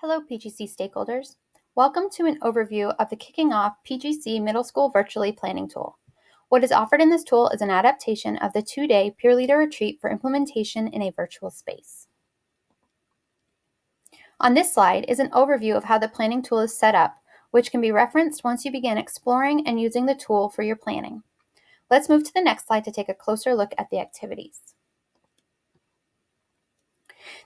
Hello, PGC stakeholders. Welcome to an overview of the Kicking Off PGC Middle School Virtually Planning Tool. What is offered in this tool is an adaptation of the 2-day peer leader retreat for implementation in a virtual space. On this slide is an overview of how the planning tool is set up, which can be referenced once you begin exploring and using the tool for your planning. Let's move to the next slide to take a closer look at the activities.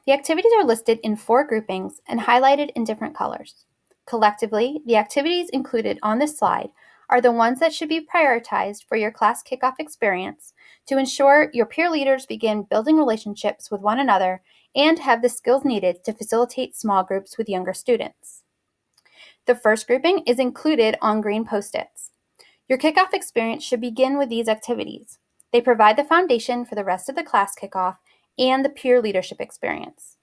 The activities are listed in 4 groupings and highlighted in different colors. Collectively, the activities included on this slide are the ones that should be prioritized for your class kickoff experience to ensure your peer leaders begin building relationships with one another and have the skills needed to facilitate small groups with younger students. The first grouping is included on green Post-its. Your kickoff experience should begin with these activities. They provide the foundation for the rest of the class kickoff and the peer leadership experience.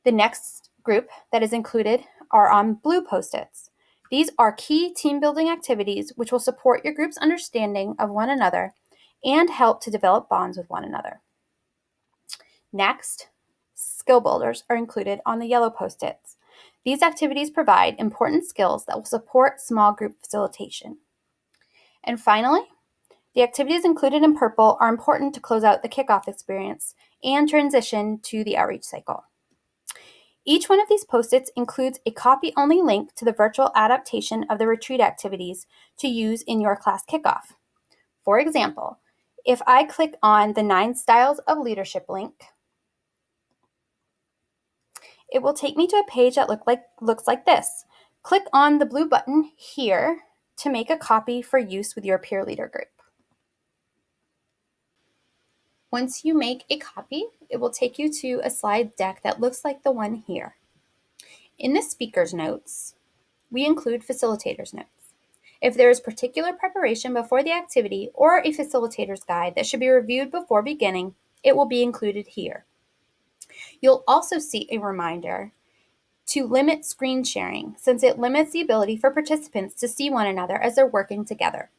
The next group that is included are on blue Post-its. These are key team building activities which will support your group's understanding of one another and help to develop bonds with one another. Next, skill builders are included on the yellow Post-its. These activities provide important skills that will support small group facilitation. And finally, the activities included in purple are important to close out the kickoff experience and transition to the outreach cycle. Each one of these Post-its includes a copy-only link to the virtual adaptation of the retreat activities to use in your class kickoff. For example, if I click on the 9 Styles of Leadership link, it will take me to a page that looks like this. Click on the blue button here to make a copy for use with your peer leader group. Once you make a copy, it will take you to a slide deck that looks like the one here. In the speaker's notes, we include facilitator's notes. If there is particular preparation before the activity or a facilitator's guide that should be reviewed before beginning, it will be included here. You'll also see a reminder to limit screen sharing, since it limits the ability for participants to see one another as they're working together.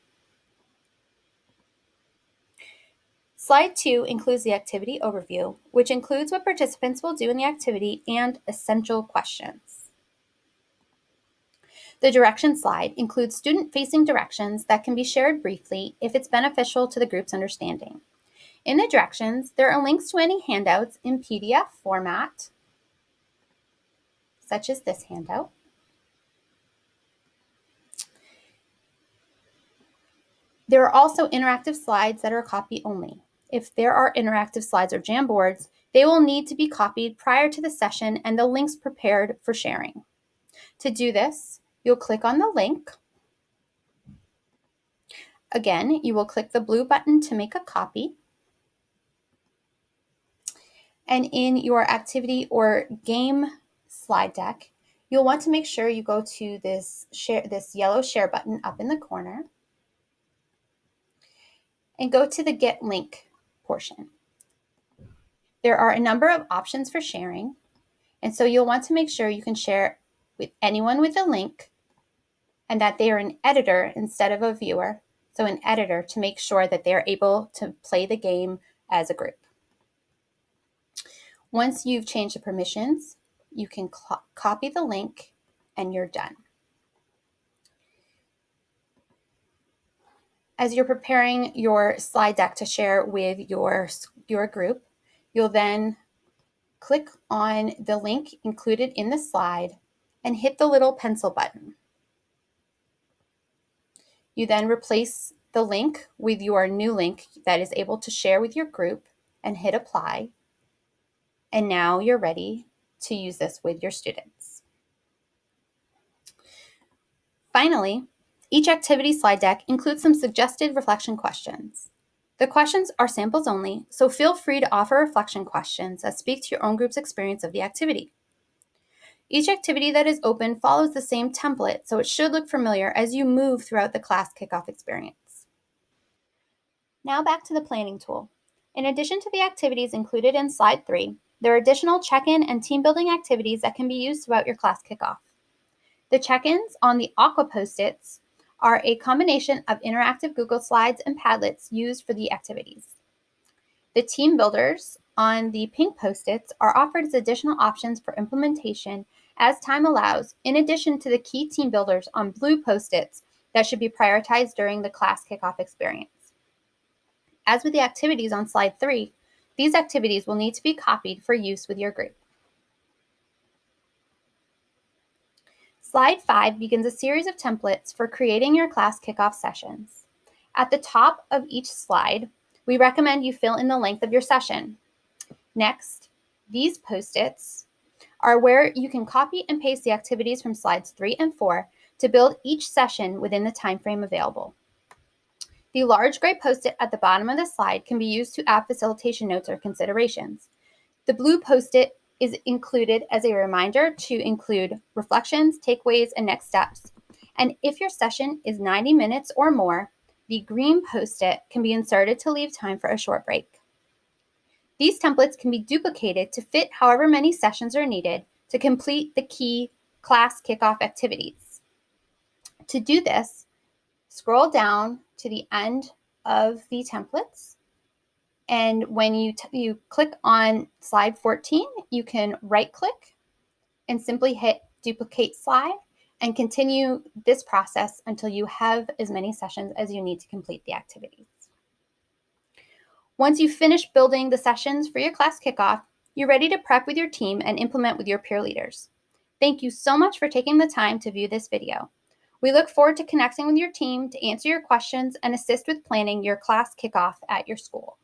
Slide 2 includes the activity overview, which includes what participants will do in the activity and essential questions. The directions slide includes student-facing directions that can be shared briefly if it's beneficial to the group's understanding. In the directions, there are links to any handouts in PDF format, such as this handout. There are also interactive slides that are copy only. If there are interactive slides or Jamboards, they will need to be copied prior to the session and the links prepared for sharing. To do this, you'll click on the link. Again, you will click the blue button to make a copy. And in your activity or game slide deck, you'll want to make sure you go to this yellow share button up in the corner and go to the Get Link portion. There are a number of options for sharing, and so you'll want to make sure you can share with anyone with a link and that they are an editor instead of a viewer, so an editor to make sure that they're able to play the game as a group. Once you've changed the permissions, you can copy the link and you're done. As you're preparing your slide deck to share with your group, you'll then click on the link included in the slide and hit the little pencil button. You then replace the link with your new link that is able to share with your group and hit apply. And now you're ready to use this with your students. Finally, each activity slide deck includes some suggested reflection questions. The questions are samples only, so feel free to offer reflection questions that speak to your own group's experience of the activity. Each activity that is open follows the same template, so it should look familiar as you move throughout the class kickoff experience. Now back to the planning tool. In addition to the activities included in slide 3, there are additional check-in and team building activities that can be used throughout your class kickoff. The check-ins on the aqua Post-its are a combination of interactive Google Slides and Padlets used for the activities. The team builders on the pink Post-its are offered as additional options for implementation as time allows, in addition to the key team builders on blue Post-its that should be prioritized during the class kickoff experience. As with the activities on slide 3, these activities will need to be copied for use with your group. Slide 5 begins a series of templates for creating your class kickoff sessions. At the top of each slide, we recommend you fill in the length of your session. Next, these Post-its are where you can copy and paste the activities from slides 3 and 4 to build each session within the time frame available. The large gray Post-it at the bottom of the slide can be used to add facilitation notes or considerations. The blue Post-it is included as a reminder to include reflections, takeaways, and next steps. And if your session is 90 minutes or more, the green Post-it can be inserted to leave time for a short break. These templates can be duplicated to fit however many sessions are needed to complete the key class kickoff activities. To do this, scroll down to the end of the templates, and when you click on slide 14, you can right-click and simply hit Duplicate Slide and continue this process until you have as many sessions as you need to complete the activities. Once you've finished building the sessions for your class kickoff, you're ready to prep with your team and implement with your peer leaders. Thank you so much for taking the time to view this video. We look forward to connecting with your team to answer your questions and assist with planning your class kickoff at your school.